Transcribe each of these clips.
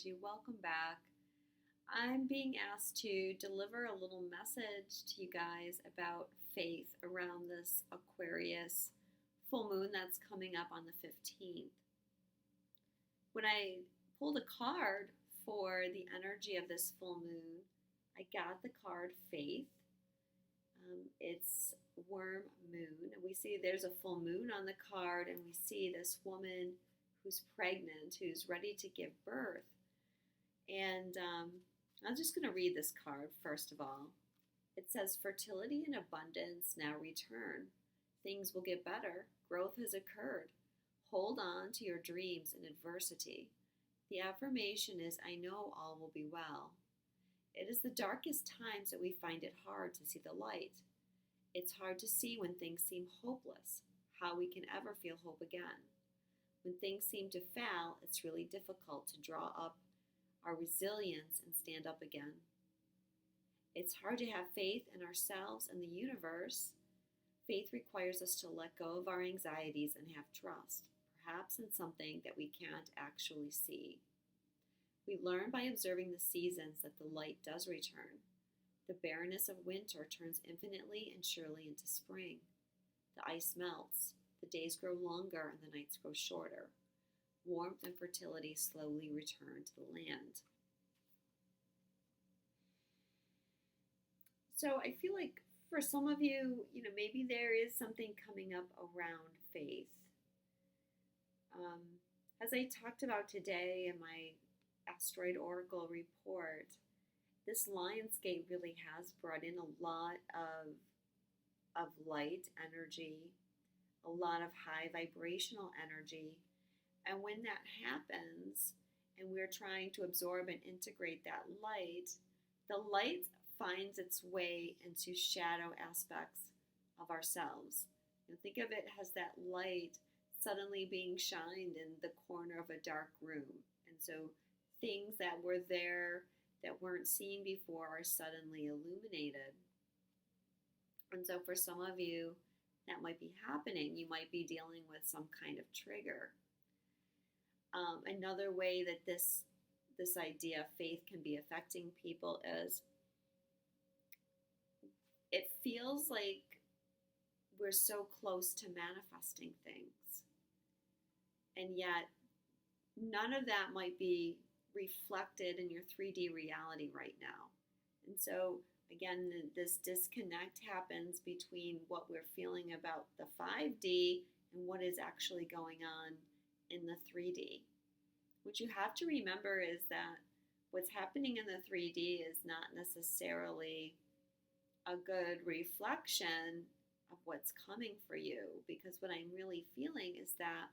energy. Welcome back. I'm being asked to deliver a little message to you guys about faith around this Aquarius full moon that's coming up on the 15th. When I pulled a card for the energy of this full moon, I got the card Faith. It's worm moon, and we see there's a full moon on the card, and we see this woman who's pregnant, who's ready to give birth. And I'm just going to read this card first of all. It says, fertility and abundance now return. Things will get better. Growth has occurred. Hold on to your dreams in adversity. The affirmation is, I know all will be well. It is the darkest times that we find it hard to see the light. It's hard to see when things seem hopeless, how we can ever feel hope again. When things seem to fail, it's really difficult to draw up our resilience and stand up again. It's hard to have faith in ourselves and the universe. Faith requires us to let go of our anxieties and have trust, perhaps in something that we can't actually see. We learn by observing the seasons that the light does return. The barrenness of winter turns infinitely and surely into spring. The ice melts, the days grow longer and the nights grow shorter. Warmth and fertility slowly return to the land. So I feel like for some of you, maybe there is something coming up around faith. As I talked about today in my Asteroid Oracle report, this Lionsgate really has brought in a lot of light energy, a lot of high vibrational energy. And when that happens and we're trying to absorb and integrate that light, the light finds its way into shadow aspects of ourselves. Think of it as that light suddenly being shined in the corner of a dark room. And so things that were there that weren't seen before are suddenly illuminated. And so for some of you, that might be happening. You might be dealing with some kind of trigger. Another way that this idea of faith can be affecting people is it feels like we're so close to manifesting things. And yet, none of that might be reflected in your 3D reality right now. And so, again, this disconnect happens between what we're feeling about the 5D and what is actually going on in the 3D. What you have to remember is that what's happening in the 3D is not necessarily a good reflection of what's coming for you, because what I'm really feeling is that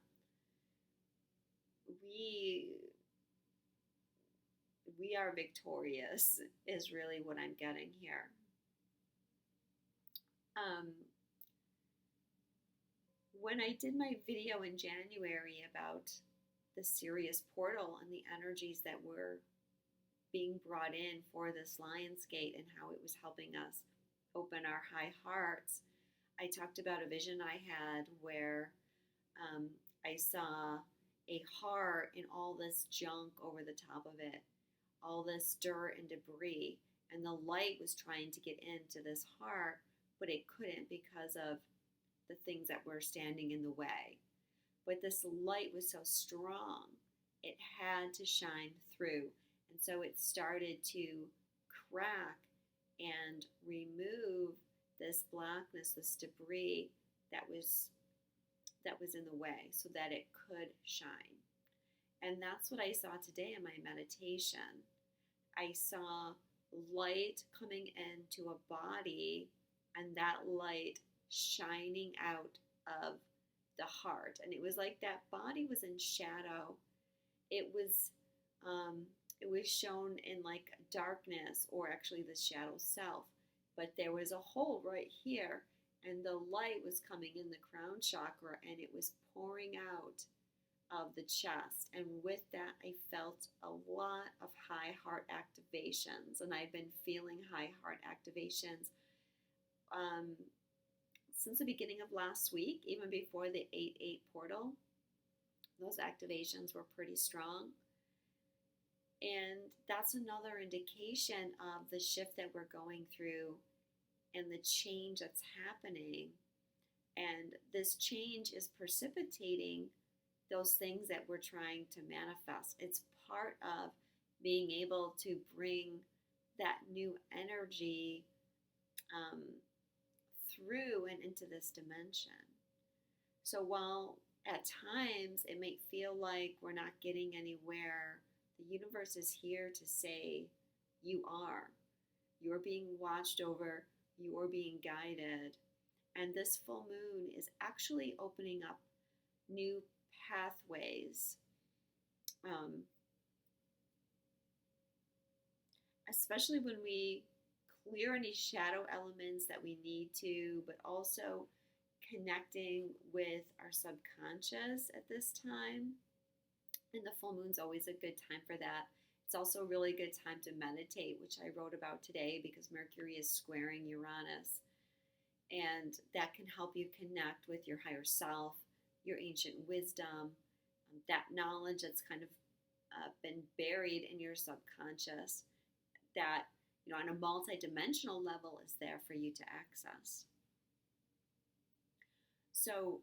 we are victorious is really what I'm getting here. When I did my video in January about the Sirius portal and the energies that were being brought in for this Lionsgate and how it was helping us open our high hearts, I talked about a vision I had where I saw a heart and all this junk over the top of it, all this dirt and debris, and the light was trying to get into this heart, but it couldn't because of the things that were standing in the way. But this light was so strong, it had to shine through. And so it started to crack and remove this blackness, this debris that was in the way so that it could shine. And that's what I saw today in my meditation. I saw light coming into a body and that light shining out of the heart. And it was like that body was in shadow. It was shown in like darkness, or actually the shadow self. But there was a hole right here, and the light was coming in the crown chakra, and it was pouring out of the chest. And with that, I felt a lot of high heart activations, and I've been feeling high heart activations since the beginning of last week, even before the 8/8 portal. Those activations were pretty strong. And that's another indication of the shift that we're going through and the change that's happening. And this change is precipitating those things that we're trying to manifest. It's part of being able to bring that new energy um, through and into this dimension. So while at times it may feel like we're not getting anywhere, the universe is here to say, you are. You're being watched over, you're being guided. And this full moon is actually opening up new pathways, especially when we clear any shadow elements that we need to, but also connecting with our subconscious at this time. And the full moon's always a good time for that. It's also a really good time to meditate, which I wrote about today because Mercury is squaring Uranus. And that can help you connect with your higher self, your ancient wisdom, that knowledge that's kind of been buried in your subconscious that, on a multi-dimensional level is there for you to access. So,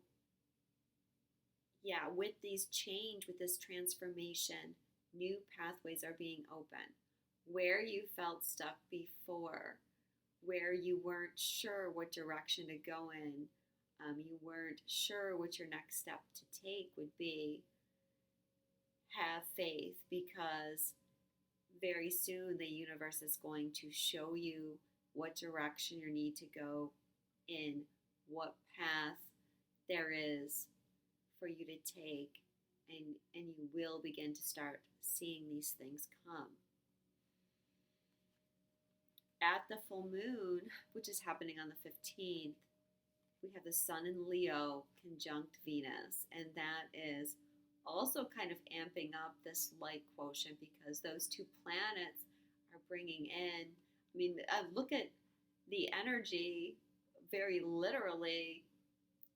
yeah, with these change, with this transformation, new pathways are being opened. Where you felt stuck before, where you weren't sure what direction to go in, you weren't sure what your next step to take would be, have faith, because very soon the universe is going to show you what direction you need to go in, what path there is for you to take, and you will begin to start seeing these things come. At the full moon, which is happening on the 15th, we have the Sun in Leo conjunct Venus, and that is also kind of amping up this light quotient because those two planets are bringing in, look at the energy very literally.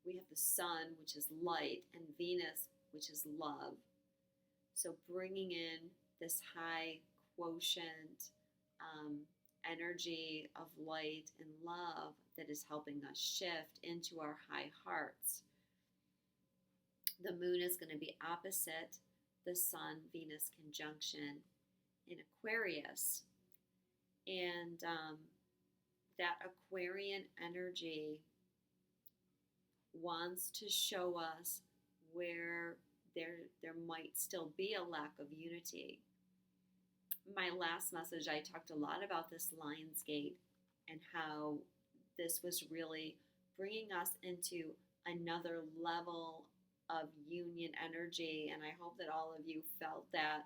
We have the Sun, which is light, and Venus, which is love. So bringing in this high quotient energy of light and love that is helping us shift into our high hearts. The moon is going to be opposite the Sun-Venus conjunction in Aquarius. And that Aquarian energy wants to show us where there might still be a lack of unity. My last message, I talked a lot about this Lion's Gate and how this was really bringing us into another level of union energy, and I hope that all of you felt that.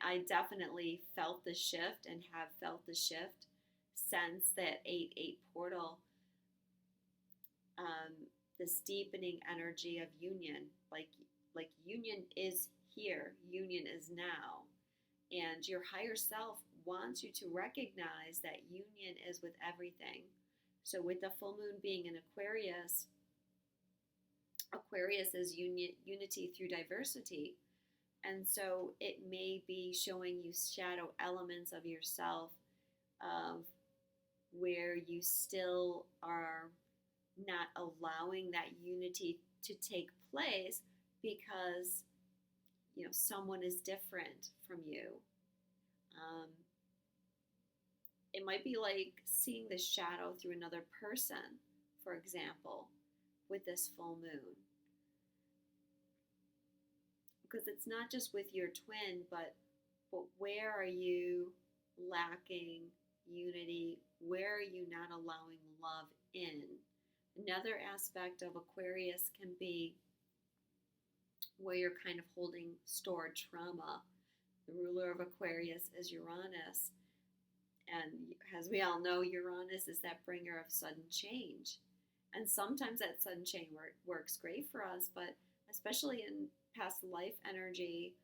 I definitely felt the shift and have felt the shift since that 8-8 portal. This deepening energy of union, like union is here, union is now. And your higher self wants you to recognize that union is with everything. So with the full moon being in Aquarius, Aquarius is unity through diversity. And so it may be showing you shadow elements of yourself, of where you still are not allowing that unity to take place because someone is different from you. It might be like seeing the shadow through another person, for example, with this full moon. Because it's not just with your twin, but where are you lacking unity? Where are you not allowing love in? Another aspect of Aquarius can be where you're kind of holding stored trauma. The ruler of Aquarius is Uranus. And as we all know, Uranus is that bringer of sudden change. And sometimes that sudden change works great for us, but especially in past life energy,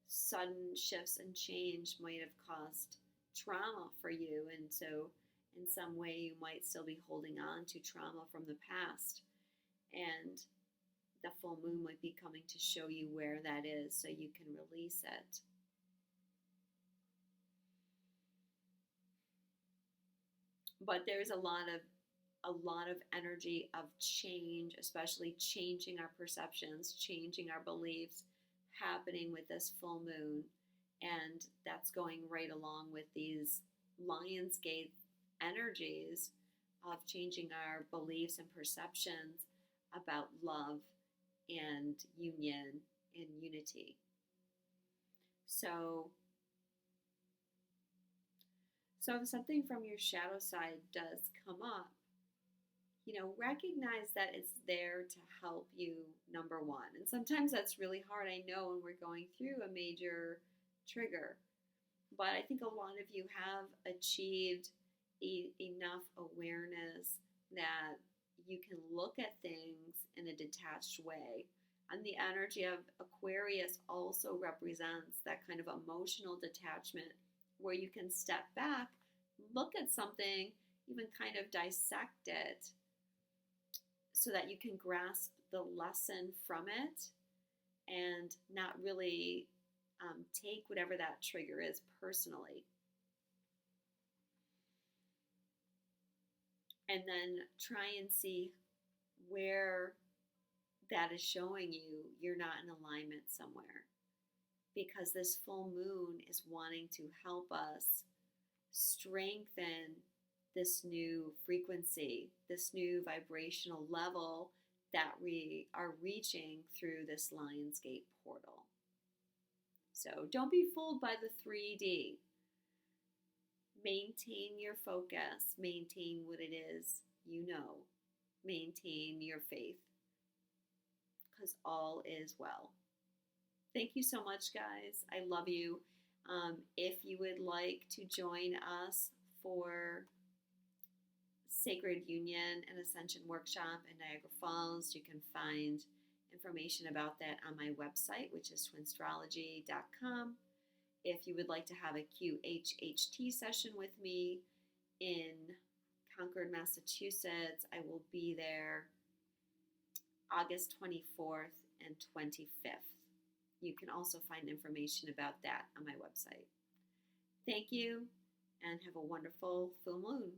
sudden shifts and change might have caused trauma for you. And so in some way you might still be holding on to trauma from the past. And the full moon might be coming to show you where that is so you can release it. But there's a lot of energy of change, especially changing our perceptions, changing our beliefs, happening with this full moon. And that's going right along with these Lionsgate energies of changing our beliefs and perceptions about love and union and unity. So if something from your shadow side does come up, recognize that it's there to help you, number one. And sometimes that's really hard, I know, when we're going through a major trigger. But I think a lot of you have achieved enough awareness that you can look at things in a detached way. And the energy of Aquarius also represents that kind of emotional detachment where you can step back, look at something, even kind of dissect it so that you can grasp the lesson from it and not really take whatever that trigger is personally. And then try and see where that is showing you you're not in alignment somewhere. Because this full moon is wanting to help us strengthen this new frequency, this new vibrational level that we are reaching through this Lionsgate portal. So don't be fooled by the 3D. Maintain your focus, maintain what it is you know, maintain your faith, because all is well. Thank you so much, guys. I love you. If you would like to join us for Sacred Union and Ascension Workshop in Niagara Falls, you can find information about that on my website, which is twinstrology.com. If you would like to have a QHHT session with me in Concord, Massachusetts, I will be there August 24th and 25th. You can also find information about that on my website. Thank you, and have a wonderful full moon.